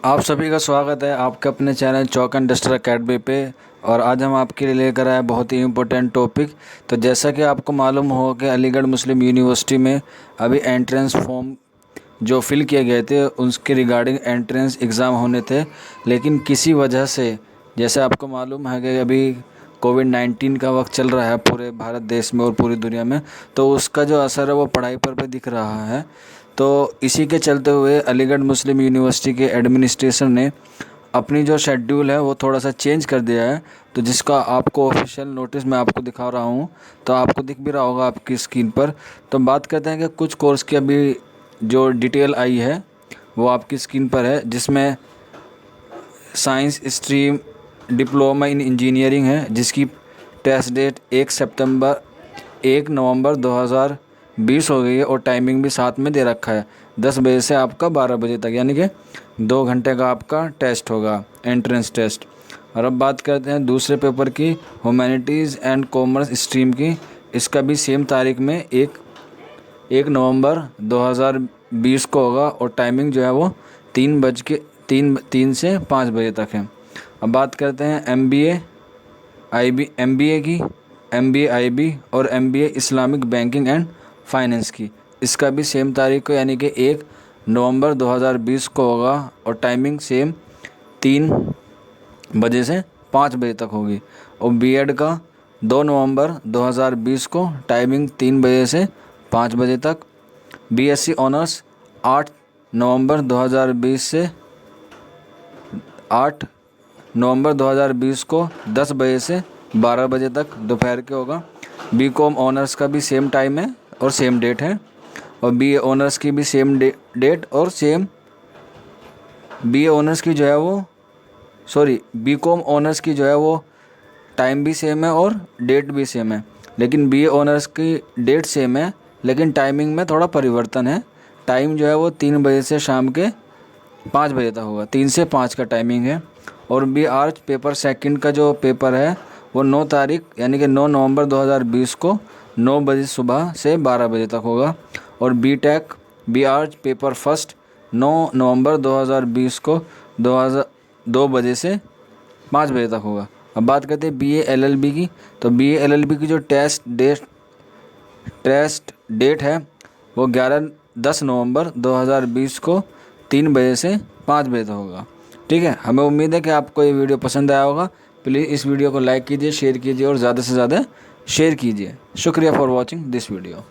आप सभी का स्वागत है आपके अपने channel chalk and duster academy पे। और आज हम आपके लिए लेकर आए बहुत ही इम्पोर्टेंट टॉपिक। तो जैसा कि आपको मालूम हो कि अलीगढ़ मुस्लिम यूनिवर्सिटी में अभी एंट्रेंस फॉर्म जो फिल किए गए थे उसके रिगार्डिंग एंट्रेंस एग्ज़ाम होने थे, लेकिन किसी वजह से जैसे आपको मालूम है कि अभी कोविड-19 का वक्त चल रहा है पूरे भारत देश में और पूरी दुनिया में, तो उसका जो असर है वो पढ़ाई पर भी दिख रहा है। तो इसी के चलते हुए अलीगढ़ मुस्लिम यूनिवर्सिटी के एडमिनिस्ट्रेशन ने अपनी जो शेड्यूल है वो थोड़ा सा चेंज कर दिया है, तो जिसका आपको ऑफिशियल नोटिस मैं आपको दिखा रहा हूँ, तो आपको दिख भी रहा होगा आपकी स्क्रीन पर। तो बात करते हैं कि कुछ कोर्स की अभी जो डिटेल आई है वो आपकी स्क्रीन पर है, जिसमें science stream diploma in engineering है, जिसकी टेस्ट डेट 1 नवंबर 2020 हो गई है और टाइमिंग भी साथ में दे रखा है 10 बजे से आपका 12 बजे तक, यानी कि 2 घंटे का आपका टेस्ट होगा, एंट्रेंस टेस्ट। और अब बात करते हैं दूसरे पेपर की, ह्यूमैनिटीज़ एंड कॉमर्स स्ट्रीम की। इसका भी सेम तारीख में 1 नवंबर 2020 को होगा और टाइमिंग जो है वो 3 से 5 बजे तक है। अब बात करते हैं MBA की, MBA IB और MBA Islamic banking and finance की। इसका भी सेम तारीख को यानी कि 1 नवंबर 2020 को होगा और टाइमिंग सेम 3 बजे से 5 बजे तक होगी। और बीएड का 2 नवंबर 2020 को टाइमिंग 3 बजे से 5 बजे तक। BSc ऑनर्स 8 नवंबर 2020 को 10 बजे से 12 बजे तक दोपहर के होगा। BCom ऑनर्स का भी सेम टाइम है और सेम डेट है, और BA ऑनर्स की भी सेम डेट और सेम BA ऑनर्स की जो है वो BCom ऑनर्स की जो है वो टाइम भी सेम है और डेट भी सेम है, लेकिन BA ऑनर्स की डेट सेम है लेकिन टाइमिंग में थोड़ा परिवर्तन है। टाइम जो है वो 3 बजे से शाम के 5 बजे तक होगा, 3 से 5 का टाइमिंग है। और BArch पेपर सेकंड का जो पेपर है वो 9 तारीख यानी कि 9 नवंबर 2020 को 9 बजे सुबह से 12 बजे तक होगा। और BArch पेपर फर्स्ट 9 नवंबर 2020 को 2 बजे से 5 बजे तक होगा। अब बात करते हैं BA LLB की। तो BA LLB की जो टेस्ट डेट है वो 10 नवंबर 2020 को 3 बजे से 5 बजे तक होगा। ठीक है, हमें उम्मीद है कि आपको ये वीडियो पसंद आया होगा। प्लीज़ इस वीडियो को लाइक कीजिए, शेयर कीजिए और ज़्यादा से ज़्यादा शेयर कीजिए। शुक्रिया फॉर वॉचिंग दिस वीडियो।